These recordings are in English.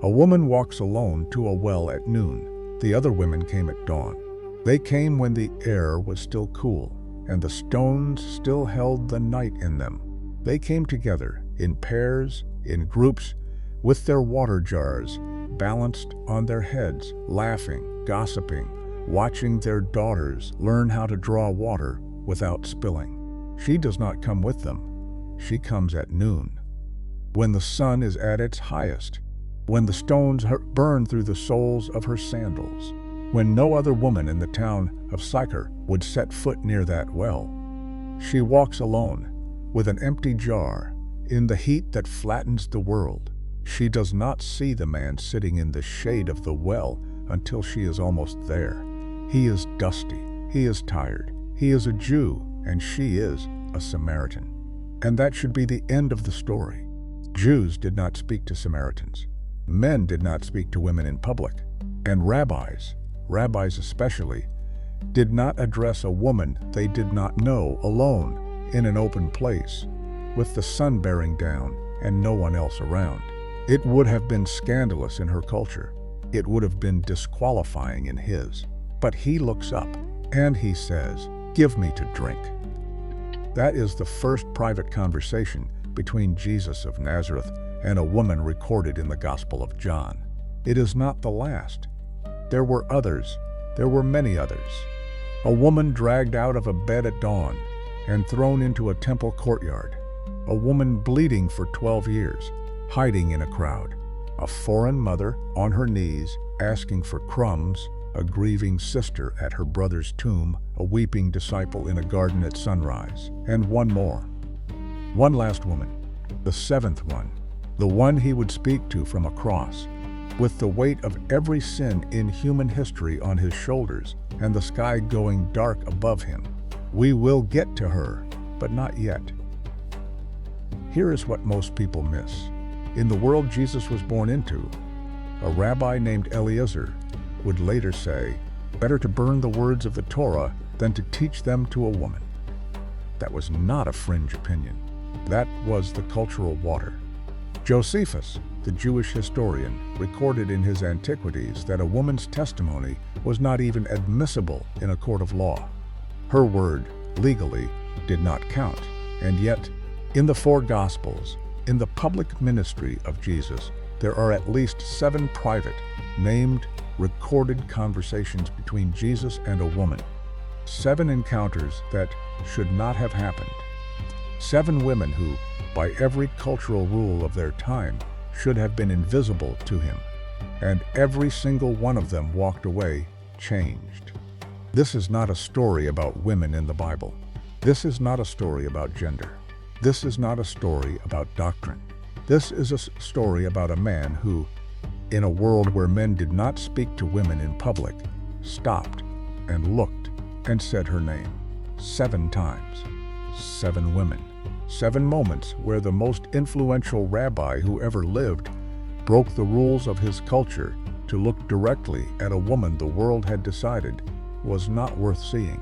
A woman walks alone to a well at noon. The other women came at dawn. They came when the air was still cool, and the stones still held the night in them. They came together, in pairs, in groups, with their water jars balanced on their heads, laughing, gossiping, watching their daughters learn how to draw water without spilling. She does not come with them. She comes at noon, when the sun is at its highest, when the stones burn through the soles of her sandals, when no other woman in the town of Sychar would set foot near that well. She walks alone, with an empty jar, in the heat that flattens the world. She does not see the man sitting in the shade of the well until she is almost there. He is dusty, he is tired, he is a Jew, and she is a Samaritan. And that should be the end of the story. Jews did not speak to Samaritans. Men did not speak to women in public. And rabbis especially, did not address a woman they did not know alone in an open place, with the sun bearing down and no one else around. It would have been scandalous in her culture. It would have been disqualifying in his. But he looks up and he says, "Give me to drink." That is the first private conversation between Jesus of Nazareth and a woman recorded in the Gospel of John. It is not the last. There were others. There were many others. A woman dragged out of a bed at dawn and thrown into a temple courtyard. A woman bleeding for 12 years, hiding in a crowd. A foreign mother on her knees asking for crumbs. A grieving sister at her brother's tomb. A weeping disciple in a garden at sunrise. And one more. One last woman. The seventh one. The one he would speak to from a cross, with the weight of every sin in human history on his shoulders and the sky going dark above him. We will get to her, but not yet. Here is what most people miss. In the world Jesus was born into, a rabbi named Eliezer would later say, "Better to burn the words of the Torah than to teach them to a woman." That was not a fringe opinion. That was the cultural water. Josephus, the Jewish historian, recorded in his Antiquities that a woman's testimony was not even admissible in a court of law. Her word, legally, did not count. And yet, in the four Gospels, in the public ministry of Jesus, there are at least 7 private, named, recorded conversations between Jesus and a woman. 7 encounters that should not have happened. 7 women who, by every cultural rule of their time, should have been invisible to him. And every single one of them walked away changed. This is not a story about women in the Bible. This is not a story about gender. This is not a story about doctrine. This is a story about a man who, in a world where men did not speak to women in public, stopped and looked and said her name 7 times. 7 women. 7 moments where the most influential rabbi who ever lived broke the rules of his culture to look directly at a woman the world had decided was not worth seeing.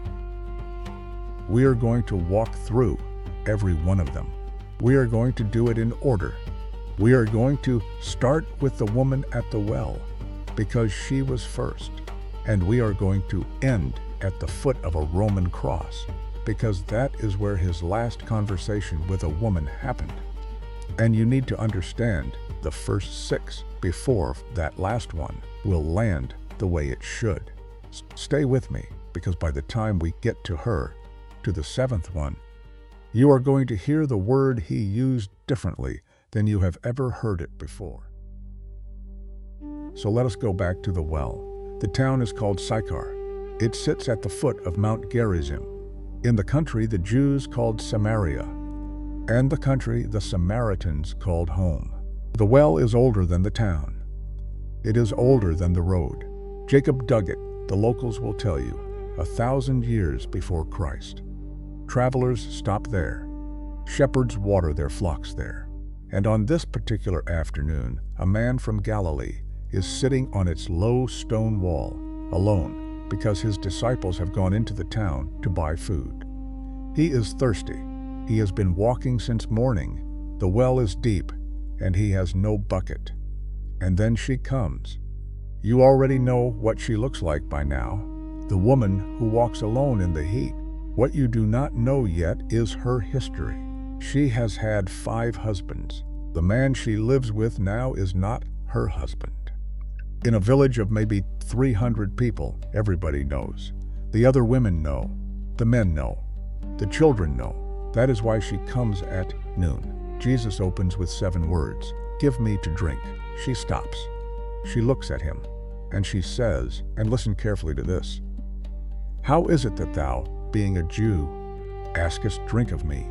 We are going to walk through every one of them. We are going to do it in order. We are going to start with the woman at the well, because she was first. And we are going to end at the foot of a Roman cross, because that is where his last conversation with a woman happened. And you need to understand the first 6 before that last one will land the way it should. Stay with me, because by the time we get to her, to the 7th one, you are going to hear the word he used differently than you have ever heard it before. So let us go back to the well. The town is called Sychar. It sits at the foot of Mount Gerizim, in the country the Jews called Samaria, and the country the Samaritans called home. The well is older than the town. It is older than the road. Jacob dug it, the locals will tell you, 1,000 years before Christ. Travelers stop there. Shepherds water their flocks there. And on this particular afternoon, a man from Galilee is sitting on its low stone wall, alone, because his disciples have gone into the town to buy food. He is thirsty. He has been walking since morning. The well is deep, and he has no bucket. And then she comes. You already know what she looks like by now. The woman who walks alone in the heat. What you do not know yet is her history. She has had 5 husbands. The man she lives with now is not her husband. In a village of maybe 300 people, everybody knows. The other women know. The men know. The children know. That is why she comes at noon. Jesus opens with 7 words. Give me to drink. She stops. She looks at him, and she says, and listen carefully to this, how is it that thou, being a Jew, askest drink of me,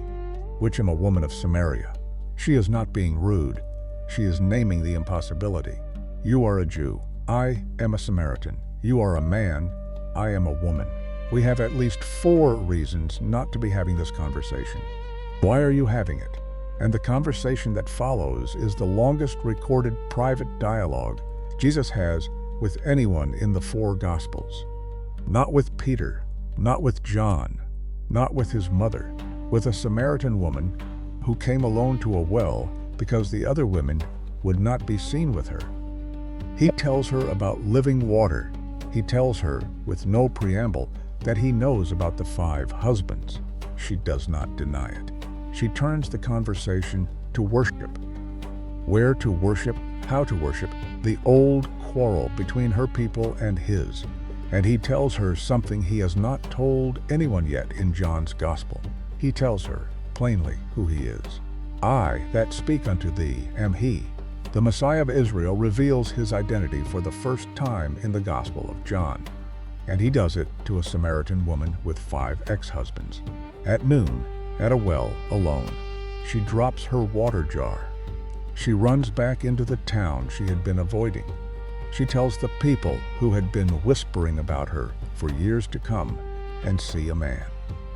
which am a woman of Samaria? She is not being rude. She is naming the impossibility. You are a Jew. I am a Samaritan. You are a man. I am a woman. We have at least 4 reasons not to be having this conversation. Why are you having it? And the conversation that follows is the longest recorded private dialogue Jesus has with anyone in the 4 Gospels. Not with Peter, not with John, not with his mother, with a Samaritan woman who came alone to a well because the other women would not be seen with her. He tells her about living water. He tells her, with no preamble, that he knows about the 5 husbands. She does not deny it. She turns the conversation to worship. Where to worship, how to worship, the old quarrel between her people and his. And he tells her something he has not told anyone yet in John's Gospel. He tells her plainly who he is. I that speak unto thee am he. The Messiah of Israel reveals his identity for the first time in the Gospel of John. And he does it to a Samaritan woman with 5 ex-husbands. At noon, at a well, alone, she drops her water jar. She runs back into the town she had been avoiding. She tells the people who had been whispering about her for years to come and see a man.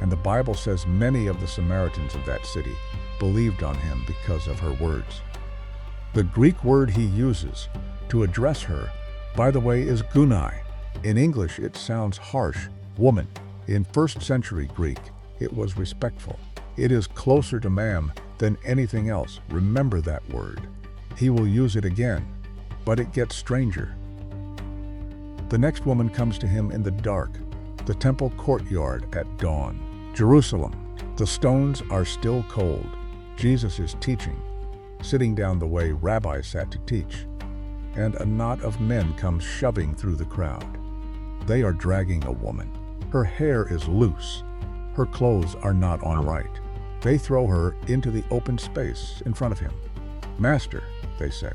And the Bible says many of the Samaritans of that city believed on him because of her words. The Greek word he uses to address her, by the way, is gunai. In English, it sounds harsh, woman. In 1st century Greek, it was respectful. It is closer to ma'am than anything else. Remember that word. He will use it again, but it gets stranger. The next woman comes to him in the dark, the temple courtyard at dawn. Jerusalem, the stones are still cold. Jesus is teaching, sitting down the way rabbis sat to teach, and a knot of men comes shoving through the crowd. They are dragging a woman. Her hair is loose. Her clothes are not on right. They throw her into the open space in front of him. Master, they say,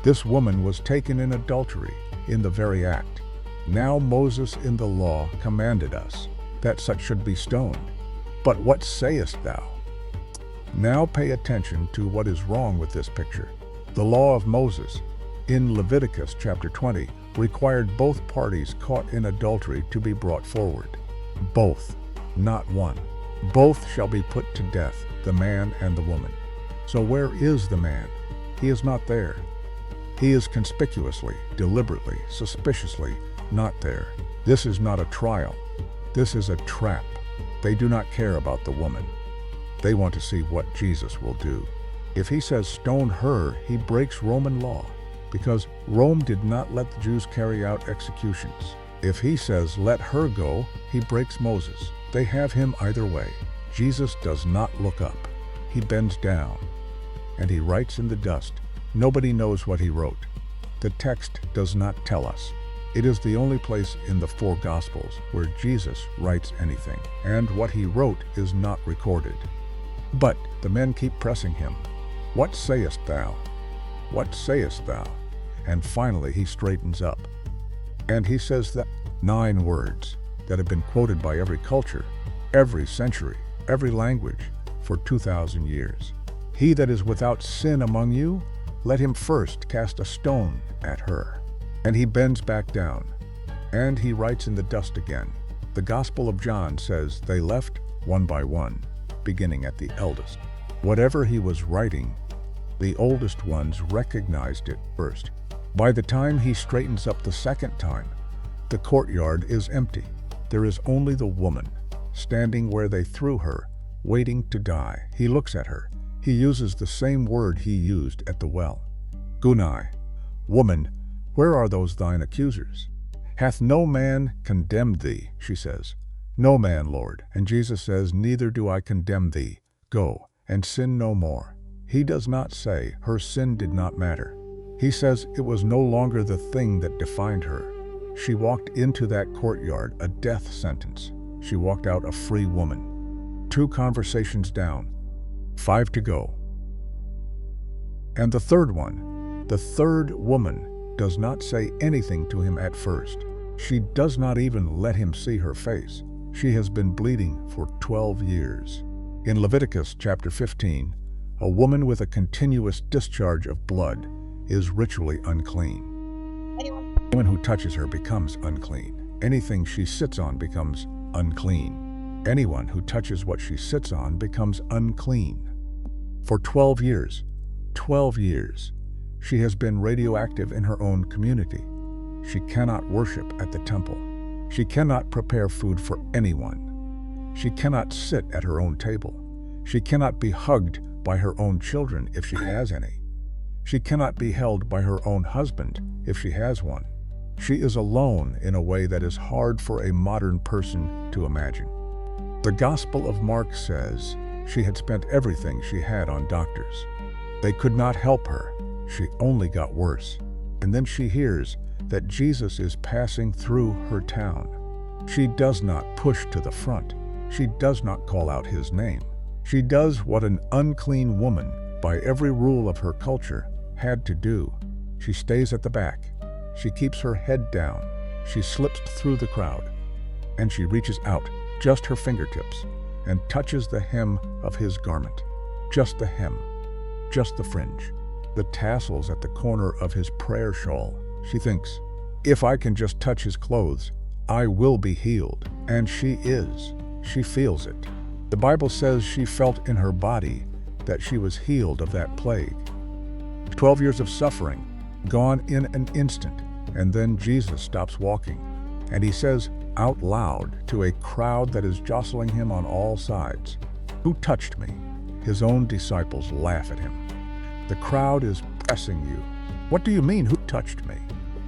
this woman was taken in adultery in the very act. Now Moses in the law commanded us that such should be stoned. But what sayest thou? Now pay attention to what is wrong with this picture. The law of Moses, in Leviticus chapter 20, required both parties caught in adultery to be brought forward. Both, not one. Both shall be put to death, the man and the woman. So where is the man? He is not there. He is conspicuously, deliberately, suspiciously not there. This is not a trial. This is a trap. They do not care about the woman. They want to see what Jesus will do. If he says stone her, he breaks Roman law, because Rome did not let the Jews carry out executions. If he says let her go, he breaks Moses. They have him either way. Jesus does not look up. He bends down, and he writes in the dust. Nobody knows what he wrote. The text does not tell us. It is the only place in the 4 Gospels where Jesus writes anything, and what he wrote is not recorded. But the men keep pressing him. What sayest thou? What sayest thou? And finally he straightens up. And he says that 9 words that have been quoted by every culture, every century, every language for 2,000 years. He that is without sin among you, let him first cast a stone at her. And he bends back down, and he writes in the dust again. The Gospel of John says they left one by one, beginning at the eldest. Whatever he was writing, the oldest ones recognized it first. By the time he straightens up the second time, the courtyard is empty. There is only the woman, standing where they threw her, waiting to die. He looks at her. He uses the same word he used at the well. Gunai, "Woman, where are those thine accusers? Hath no man condemned thee?" she says. "No man, Lord." And Jesus says, "Neither do I condemn thee. Go, and sin no more." He does not say her sin did not matter. He says it was no longer the thing that defined her. She walked into that courtyard a death sentence. She walked out a free woman. 2 conversations down, 5 to go. And the third one, the third woman, does not say anything to him at first. She does not even let him see her face. She has been bleeding for 12 years. In Leviticus chapter 15, a woman with a continuous discharge of blood is ritually unclean. Anyone who touches her becomes unclean. Anything she sits on becomes unclean. Anyone who touches what she sits on becomes unclean. For 12 years, she has been radioactive in her own community. She cannot worship at the temple. She cannot prepare food for anyone. She cannot sit at her own table. She cannot be hugged by her own children if she has any. She cannot be held by her own husband if she has one. She is alone in a way that is hard for a modern person to imagine. The Gospel of Mark says she had spent everything she had on doctors. They could not help her. She only got worse. And then she hears that Jesus is passing through her town. She does not push to the front. She does not call out his name. She does what an unclean woman, by every rule of her culture, had to do. She stays at the back. She keeps her head down. She slips through the crowd. And she reaches out, just her fingertips, and touches the hem of his garment. Just the hem. Just the fringe. The tassels at the corner of his prayer shawl. She thinks, if I can just touch his clothes, I will be healed. And she is. She feels it. The Bible says she felt in her body that she was healed of that plague. 12 years of suffering, gone in an instant, and then Jesus stops walking, and he says out loud to a crowd that is jostling him on all sides, "Who touched me?" His own disciples laugh at him. The crowd is pressing you. What do you mean, who touched me?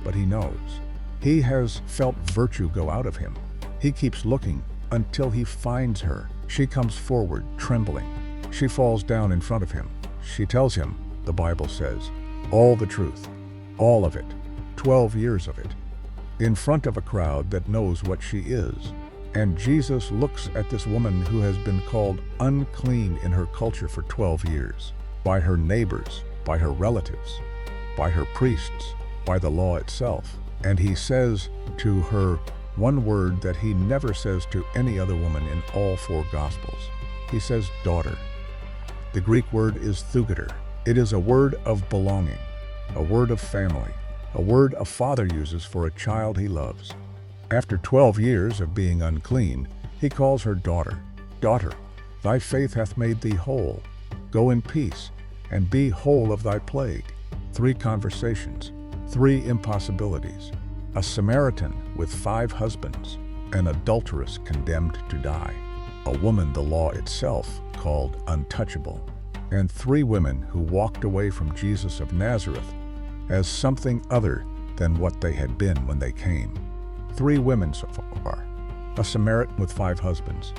But he knows. He has felt virtue go out of him. He keeps looking until he finds her. She comes forward, trembling. She falls down in front of him. She tells him, the Bible says, all the truth, all of it, 12 years of it, in front of a crowd that knows what she is. And Jesus looks at this woman who has been called unclean in her culture for 12 years, by her neighbors, by her relatives, by her priests, by the law itself. And he says to her one word that he never says to any other woman in all 4 Gospels. He says, daughter. The Greek word is thugater. It is a word of belonging, a word of family, a word a father uses for a child he loves. After 12 years of being unclean, he calls her daughter. Daughter, thy faith hath made thee whole. Go in peace, and be whole of thy plague. 3 conversations, 3 impossibilities. A Samaritan with 5 husbands, an adulteress condemned to die, a woman the law itself called untouchable, and 3 women who walked away from Jesus of Nazareth as something other than what they had been when they came. 3 women so far. A Samaritan with 5 husbands,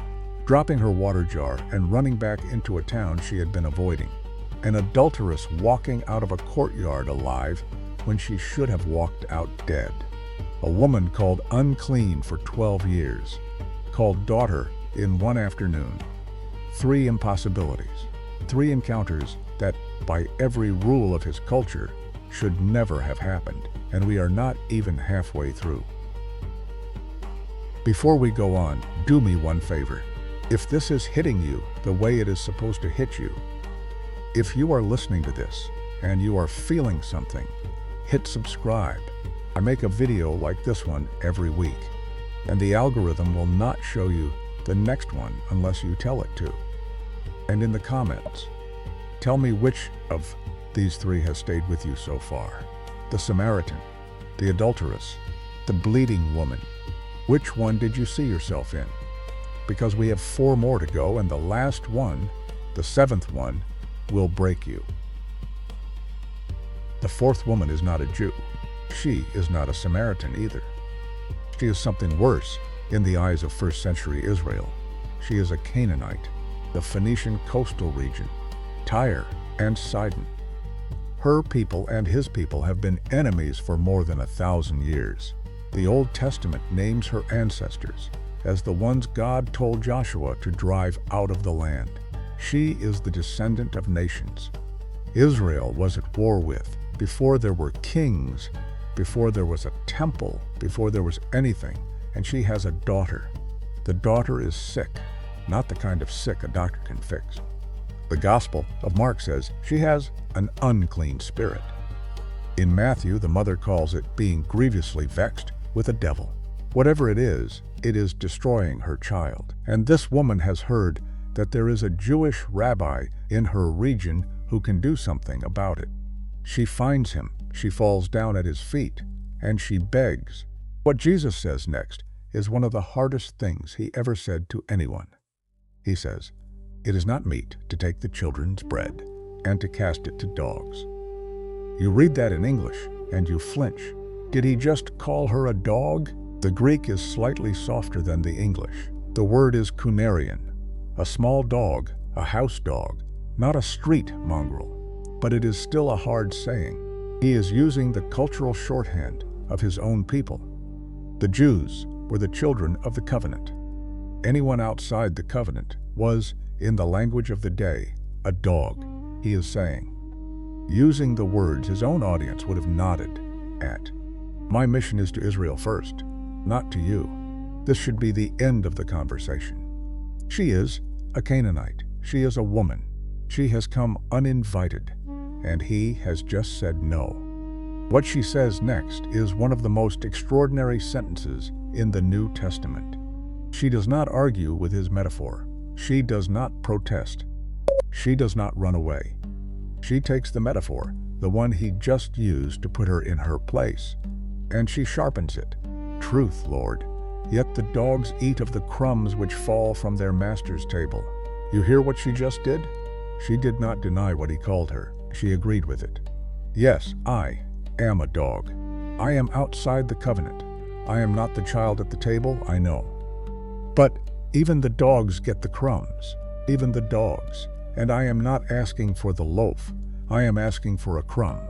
dropping her water jar and running back into a town she had been avoiding. An adulteress walking out of a courtyard alive when she should have walked out dead. A woman called unclean for 12 years, called daughter in one afternoon. 3 impossibilities, 3 encounters that, by every rule of his culture, should never have happened, and we are not even halfway through. Before we go on, do me one favor. If this is hitting you the way it is supposed to hit you, if you are listening to this and you are feeling something, hit subscribe. I make a video like this one every week, and the algorithm will not show you the next one unless you tell it to. And in the comments, tell me which of these 3 has stayed with you so far. The Samaritan, the adulteress, the bleeding woman. Which one did you see yourself in? Because we have 4 more to go, and the last one, the 7th one, will break you. The fourth woman is not a Jew. She is not a Samaritan either. She is something worse in the eyes of first century Israel. She is a Canaanite, the Phoenician coastal region, Tyre and Sidon. Her people and his people have been enemies for more than 1,000 years. The Old Testament names her ancestors as the ones God told Joshua to drive out of the land. She is the descendant of nations Israel was at war with before there were kings, before there was a temple, before there was anything, and she has a daughter. The daughter is sick, not the kind of sick a doctor can fix. The Gospel of Mark says she has an unclean spirit. In Matthew, the mother calls it being grievously vexed with a devil. Whatever it is destroying her child. And this woman has heard that there is a Jewish rabbi in her region who can do something about it. She finds him, she falls down at his feet, and she begs. What Jesus says next is one of the hardest things he ever said to anyone. He says, "It is not meet to take the children's bread and to cast it to dogs." You read that in English and you flinch. Did he just call her a dog? The Greek is slightly softer than the English. The word is kunarion, a small dog, a house dog, not a street mongrel. But it is still a hard saying. He is using the cultural shorthand of his own people. The Jews were the children of the covenant. Anyone outside the covenant was, in the language of the day, a dog, he is saying. Using the words his own audience would have nodded at. My mission is to Israel first, not to you. This should be the end of the conversation. She is a Canaanite. She is a woman. She has come uninvited, and he has just said no. What she says next is one of the most extraordinary sentences in the New Testament. She does not argue with his metaphor. She does not protest. She does not run away. She takes the metaphor, the one he just used to put her in her place, and she sharpens it. Truth, Lord. Yet the dogs eat of the crumbs which fall from their master's table. You hear what she just did? She did not deny what he called her. She agreed with it. Yes, I am a dog. I am outside the covenant. I am not the child at the table, I know. But even the dogs get the crumbs. Even the dogs. And I am not asking for the loaf. I am asking for a crumb.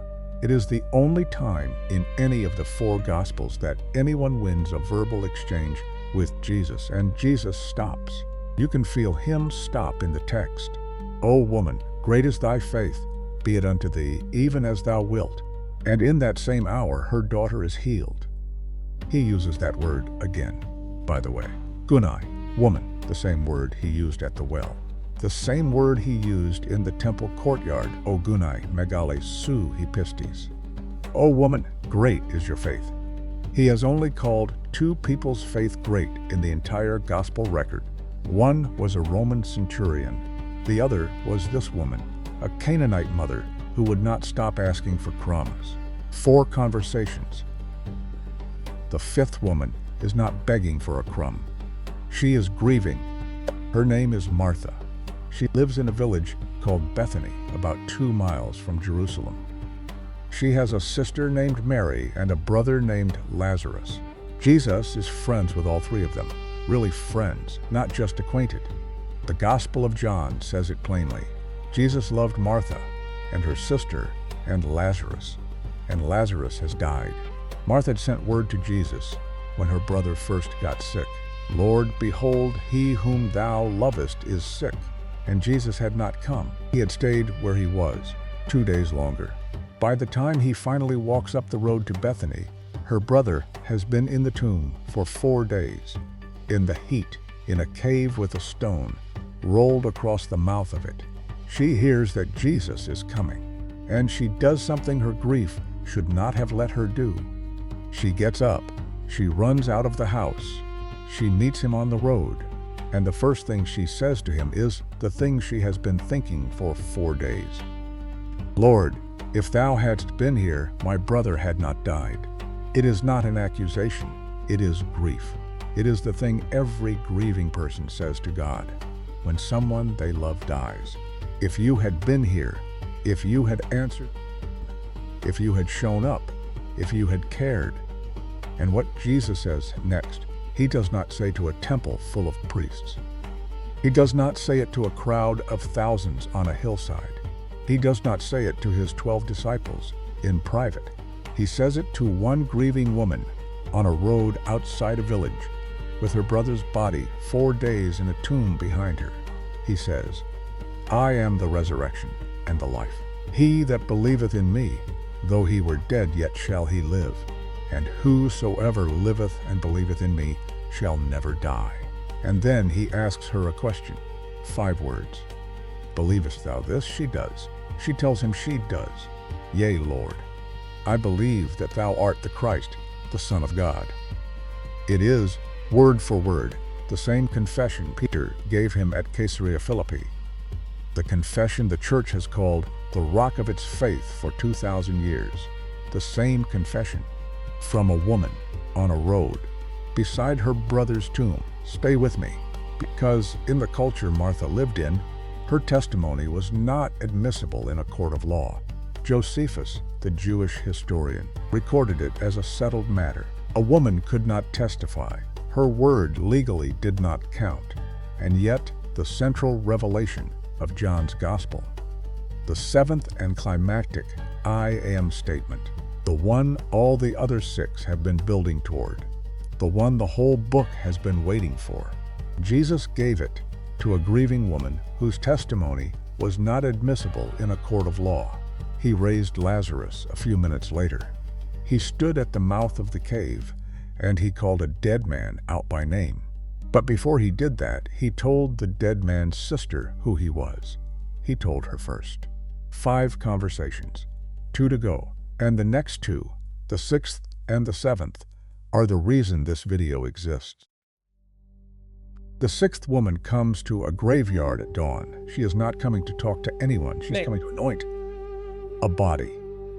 It is the only time in any of the 4 Gospels that anyone wins a verbal exchange with Jesus, and Jesus stops. You can feel him stop in the text. O woman, great is thy faith, be it unto thee, even as thou wilt. And in that same hour her daughter is healed. He uses that word again, by the way. Gunai, woman, the same word he used at the well. The same word he used in the temple courtyard, O Gunai, megale su hispistis. O woman, great is your faith. He has only called 2 people's faith great in the entire gospel record. One was a Roman centurion. The other was this woman, a Canaanite mother who would not stop asking for crumbs. 4 conversations. The 5th woman is not begging for a crumb. She is grieving. Her name is Martha. She lives in a village called Bethany, about 2 miles from Jerusalem. She has a sister named Mary and a brother named Lazarus. Jesus is friends with all 3 of them. Really friends, not just acquainted. The Gospel of John says it plainly. Jesus loved Martha and her sister and Lazarus has died. Martha had sent word to Jesus when her brother first got sick. Lord, behold, he whom thou lovest is sick. And Jesus had not come. He had stayed where he was, 2 days longer. By the time he finally walks up the road to Bethany, her brother has been in the tomb for 4 days, in the heat, in a cave with a stone rolled across the mouth of it. She hears that Jesus is coming, and she does something her grief should not have let her do. She gets up, she runs out of the house, she meets him on the road, and the first thing she says to him is the thing she has been thinking for 4 days. Lord, if thou hadst been here, my brother had not died. It is not an accusation, it is grief. It is the thing every grieving person says to God when someone they love dies. If you had been here, if you had answered. if you had shown up, if you had cared. And what Jesus says next, he does not say to a temple full of priests. He does not say it to a crowd of thousands on a hillside. He does not say it to his 12 disciples in private. He says it to one grieving woman on a road outside a village, with her brother's body 4 days in a tomb behind her. He says, I am the resurrection and the life. He that believeth in me, though he were dead, yet shall he live. And whosoever liveth and believeth in me shall never die. And then he asks her a question. 5 words. Believest thou this? She does. She tells him she does. Yea, Lord, I believe that thou art the Christ, the Son of God. It is, word for word, the same confession Peter gave him at Caesarea Philippi. The confession the church has called the rock of its faith for 2,000 years. The same confession from a woman on a road beside her brother's tomb. Stay with me, because in the culture Martha lived in, her testimony was not admissible in a court of law. Josephus, the Jewish historian, recorded it as a settled matter. A woman could not testify. Her word legally did not count. And yet, the central revelation of John's Gospel, the 7th and climactic I am statement, the one all the other 6 have been building toward, the one the whole book has been waiting for. Jesus gave it to a grieving woman whose testimony was not admissible in a court of law. He raised Lazarus a few minutes later. He stood at the mouth of the cave, and he called a dead man out by name. But before he did that, he told the dead man's sister who he was. He told her first. 5 conversations, 2 to go, and the next 2, the 6th and the 7th, are the reason this video exists. The 6th woman comes to a graveyard at dawn. She is not coming to talk to anyone. She's coming to anoint a body.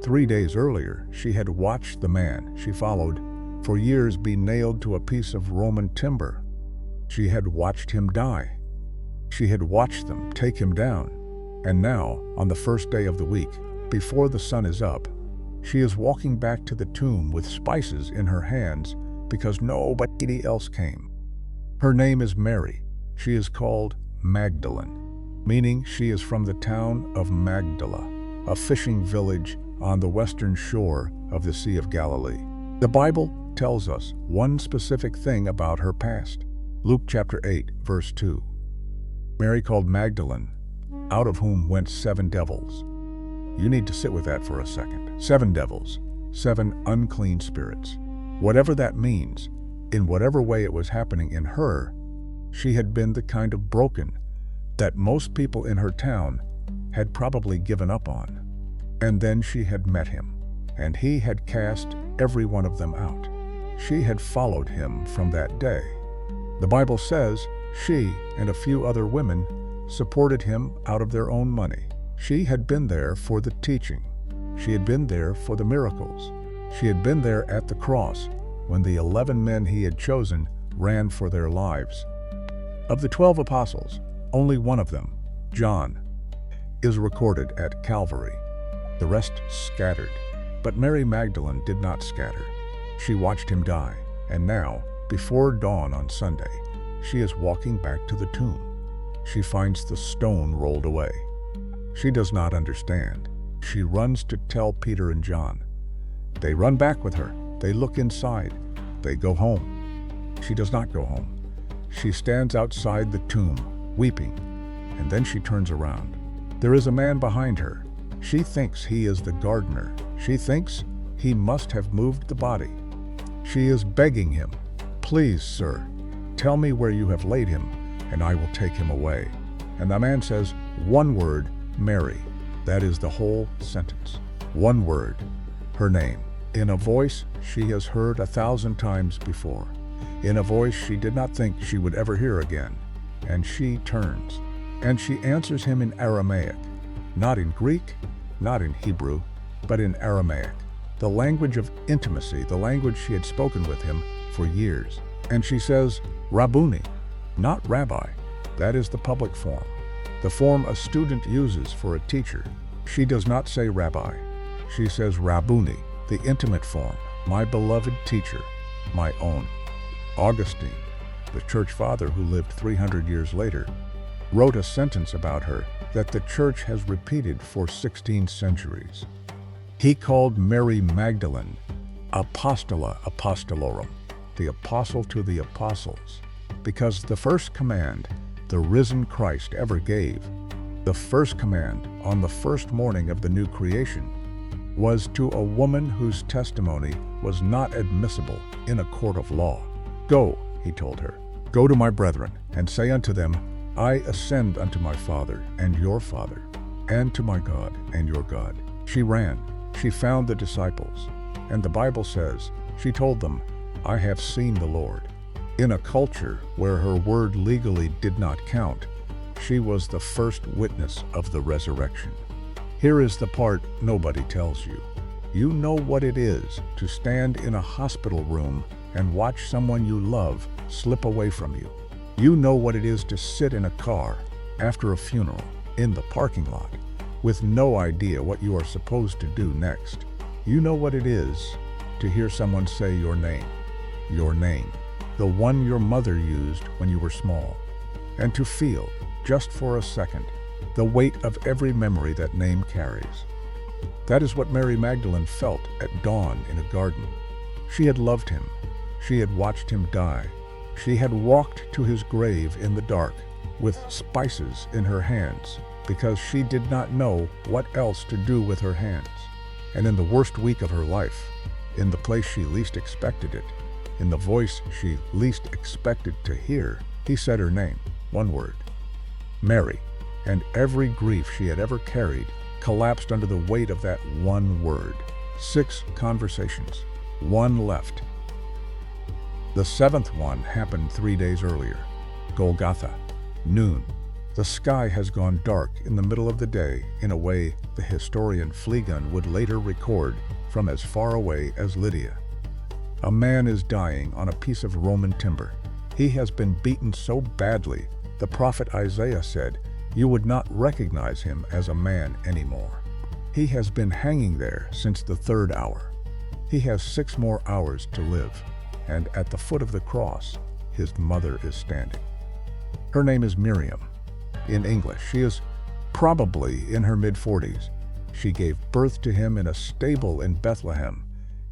3 days earlier, she had watched the man she followed for years be nailed to a piece of Roman timber. She had watched him die. She had watched them take him down. And now, on the first day of the week, before the sun is up, she is walking back to the tomb with spices in her hands because nobody else came. Her name is Mary. She is called Magdalene, meaning she is from the town of Magdala, a fishing village on the western shore of the Sea of Galilee. The Bible tells us one specific thing about her past. Luke chapter 8, verse 2. Mary called Magdalene, out of whom went 7 devils. You need to sit with that for a second. 7 devils, 7 unclean spirits. Whatever that means, in whatever way it was happening in her, she had been the kind of broken that most people in her town had probably given up on. And then she had met him, and he had cast every one of them out. She had followed him from that day. The Bible says she and a few other women supported him out of their own money. She had been there for the teaching. She had been there for the miracles. She had been there at the cross when the 11 men he had chosen ran for their lives. Of the 12 apostles, only one of them, John, is recorded at Calvary. The rest scattered. But Mary Magdalene did not scatter. She watched him die, and now, before dawn on Sunday, she is walking back to the tomb. She finds the stone rolled away. She does not understand. She runs to tell Peter and John. They run back with her. They look inside. They go home. She does not go home. She stands outside the tomb, weeping, and then she turns around. There is a man behind her. She thinks he is the gardener. She thinks he must have moved the body. She is begging him, "Please, sir, tell me where you have laid him, and I will take him away." And the man says, one word, Mary. That is the whole sentence. One word, her name, in a voice she has heard 1,000 times before, in a voice she did not think she would ever hear again. And she turns, and she answers him in Aramaic, not in Greek, not in Hebrew, but in Aramaic, the language of intimacy, the language she had spoken with him for years. And she says, Rabboni, not rabbi. That is the public form, the form a student uses for a teacher. She does not say rabbi. She says Rabboni, the intimate form, my beloved teacher, my own. Augustine, the church father who lived 300 years later, wrote a sentence about her that the church has repeated for 16 centuries. He called Mary Magdalene Apostola Apostolorum, the apostle to the apostles, because the first command the risen Christ ever gave, the first command on the first morning of the new creation, was to a woman whose testimony was not admissible in a court of law. Go, he told her, go to my brethren, and say unto them, I ascend unto my Father and your Father, and to my God and your God. She ran. She found the disciples, and the Bible says, she told them, I have seen the Lord. In a culture where her word legally did not count, she was the first witness of the resurrection. Here is the part nobody tells you. You know what it is to stand in a hospital room and watch someone you love slip away from you. You know what it is to sit in a car after a funeral in the parking lot with no idea what you are supposed to do next. You know what it is to hear someone say your name, the one your mother used when you were small, and to feel, just for a second, the weight of every memory that name carries. That is what Mary Magdalene felt at dawn in a garden. She had loved him. She had watched him die. She had walked to his grave in the dark with spices in her hands because she did not know what else to do with her hands. And in the worst week of her life, in the place she least expected it, in the voice she least expected to hear, he said her name, one word, Mary, and every grief she had ever carried collapsed under the weight of that one word. 6 conversations, 1 left. The 7th one happened 3 days earlier, Golgotha, noon. The sky has gone dark in the middle of the day in a way the historian Fleegun would later record from as far away as Lydia. A man is dying on a piece of Roman timber. He has been beaten so badly, the prophet Isaiah said, you would not recognize him as a man anymore. He has been hanging there since the 3rd hour. He has 6 more hours to live, and at the foot of the cross, his mother is standing. Her name is Miriam. In English, she is probably in her mid-40s. She gave birth to him in a stable in Bethlehem,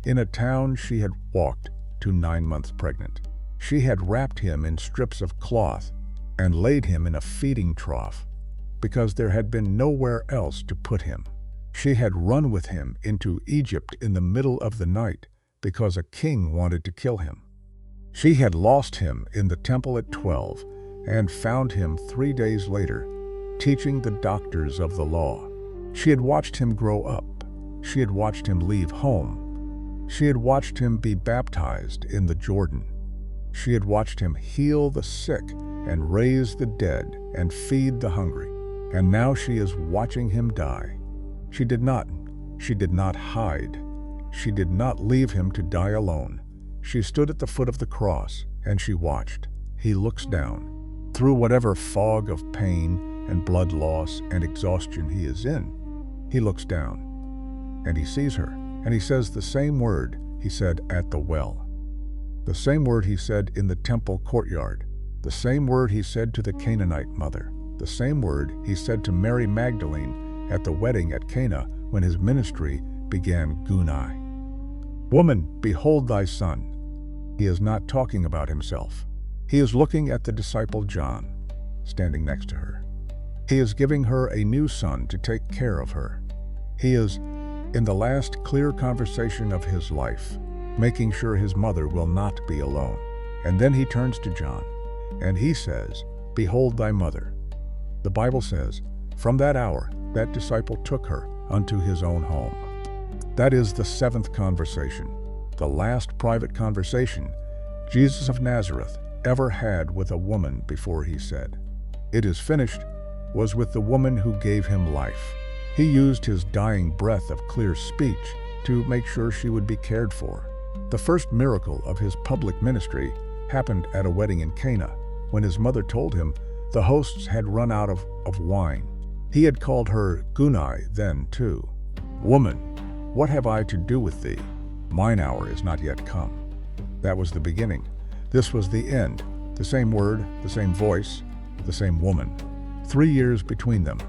in a town she had walked to 9 months pregnant. She had wrapped him in strips of cloth and laid him in a feeding trough because there had been nowhere else to put him. She had run with him into Egypt in the middle of the night because a king wanted to kill him. She had lost him in the temple at 12 and found him 3 days later, teaching the doctors of the law. She had watched him grow up. She had watched him leave home. She had watched him be baptized in the Jordan. She had watched him heal the sick and raise the dead and feed the hungry. And now she is watching him die. She did not hide. She did not leave him to die alone. She stood at the foot of the cross and she watched. He looks down. Through whatever fog of pain and blood loss and exhaustion he is in, he looks down and he sees her and he says the same word he said at the well, the same word he said in the temple courtyard, the same word he said to the Canaanite mother, the same word he said to Mary Magdalene at the wedding at Cana when his ministry began Gunai. Woman, behold thy son. He is not talking about himself. He is looking at the disciple John, standing next to her. He is giving her a new son to take care of her. He is, in the last clear conversation of his life, making sure his mother will not be alone. And then he turns to John, and he says, behold thy mother. The Bible says, from that hour, that disciple took her unto his own home. That is the 7th conversation, the last private conversation Jesus of Nazareth ever had with a woman before he said, it is finished, was with the woman who gave him life. He used his dying breath of clear speech to make sure she would be cared for. The first miracle of his public ministry happened at a wedding in Cana, when his mother told him the hosts had run out of wine. He had called her Gunai then too. Woman, What have I to do with thee? Mine hour is not yet come. That was the beginning. This was the end. The same word, the same voice, the same woman. 3 years between them.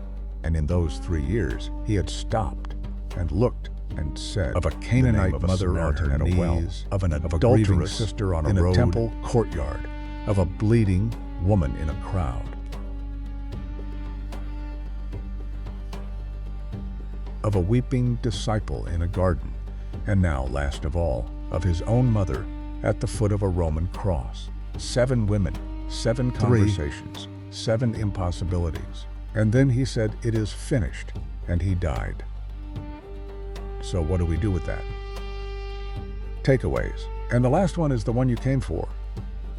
And in those 3 years, he had stopped and looked and said, of a Canaanite mother on her knees, of an adulterous sister on a road, in a temple courtyard, of a bleeding woman in a crowd, of a weeping disciple in a garden, and now, last of all, of his own mother at the foot of a Roman cross. 7 women, 7 conversations, 7 impossibilities. And then he said, "It is finished," and he died. So what do we do with that? Takeaways. And the last one is the one you came for.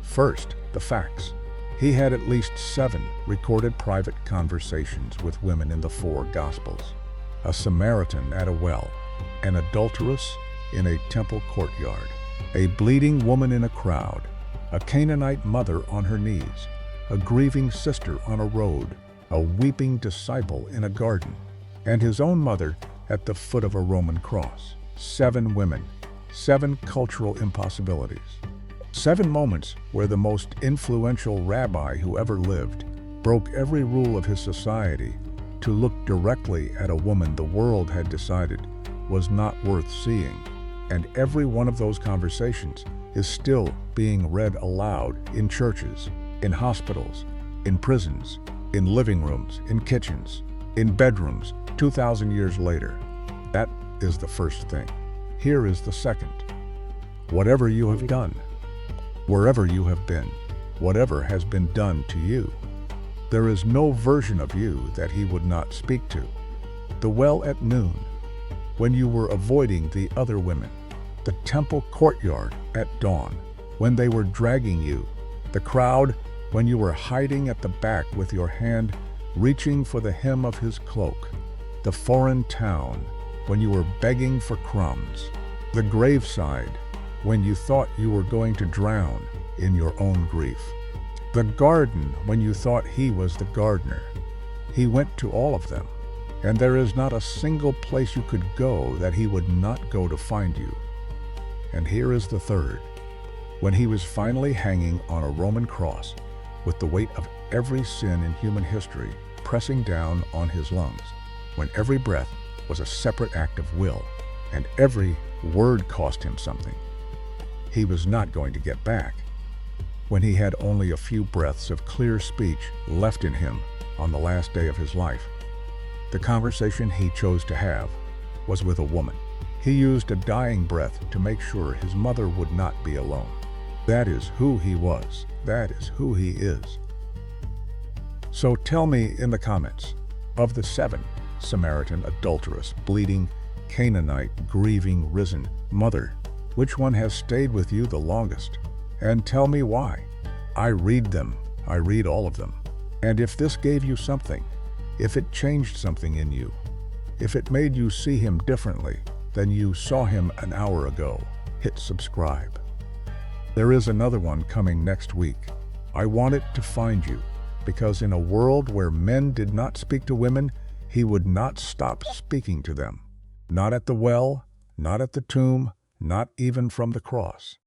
First, the facts. He had at least 7 recorded private conversations with women in the 4 Gospels. A Samaritan at a well, an adulteress in a temple courtyard, a bleeding woman in a crowd, a Canaanite mother on her knees, a grieving sister on a road, a weeping disciple in a garden, and his own mother at the foot of a Roman cross. 7 women, 7 cultural impossibilities. 7 moments where the most influential rabbi who ever lived broke every rule of his society to look directly at a woman the world had decided was not worth seeing. And every one of those conversations is still being read aloud in churches, in hospitals, in prisons, in living rooms, in kitchens, in bedrooms, 2,000 years later. That is the first thing. Here is the second. Whatever you have done, wherever you have been, whatever has been done to you, there is no version of you that he would not speak to. The well at noon, when you were avoiding the other women. The temple courtyard at dawn, when they were dragging you. The crowd, when you were hiding at the back with your hand reaching for the hem of his cloak. The foreign town, when you were begging for crumbs. The graveside, when you thought you were going to drown in your own grief. The garden, when you thought he was the gardener. He went to all of them, and there is not a single place you could go that he would not go to find you. And here is the third, when he was finally hanging on a Roman cross with the weight of every sin in human history pressing down on his lungs, when every breath was a separate act of will, and every word cost him something. He was not going to get back. When he had only a few breaths of clear speech left in him on the last day of his life, the conversation he chose to have was with a woman. He used a dying breath to make sure his mother would not be alone. That is who he was. That is who he is. So tell me in the comments, of the 7, Samaritan, adulterous, bleeding, Canaanite, grieving, risen, mother, which one has stayed with you the longest? And tell me why. I read them. I read all of them. And if this gave you something, if it changed something in you, if it made you see him differently than you saw him an hour ago, hit subscribe. There is another one coming next week. I want it to find you, because in a world where men did not speak to women, he would not stop speaking to them. Not at the well, not at the tomb, not even from the cross.